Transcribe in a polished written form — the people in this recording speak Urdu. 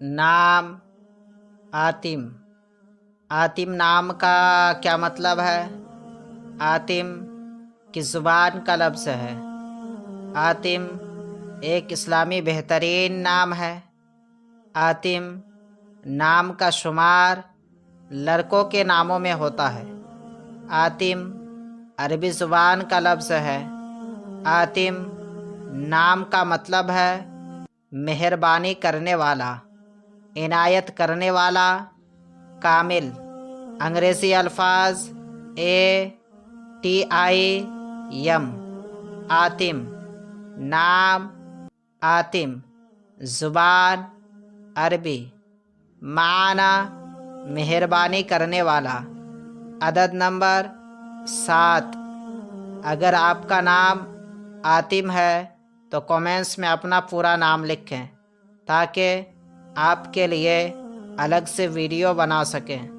نام آتم۔ آتم نام کا کیا مطلب ہے؟ آتم کس زبان کا لفظ ہے؟ آتم ایک اسلامی بہترین نام ہے۔ آتم نام کا شمار لڑکوں کے ناموں میں ہوتا ہے۔ آتم عربی زبان کا لفظ ہے۔ آتم نام کا مطلب ہے مہربانی کرنے والا، عنایت کرنے والا، کامل۔ انگریزی الفاظ ATIM آتم، نام آتم، زبان عربی، معنی مہربانی کرنے والا۔ عدد نمبر 7۔ اگر آپ کا نام آتم ہے تو کومنٹس میں اپنا پورا نام لکھیں تاکہ آپ کے لیے الگ سے ویڈیو بنا سکیں۔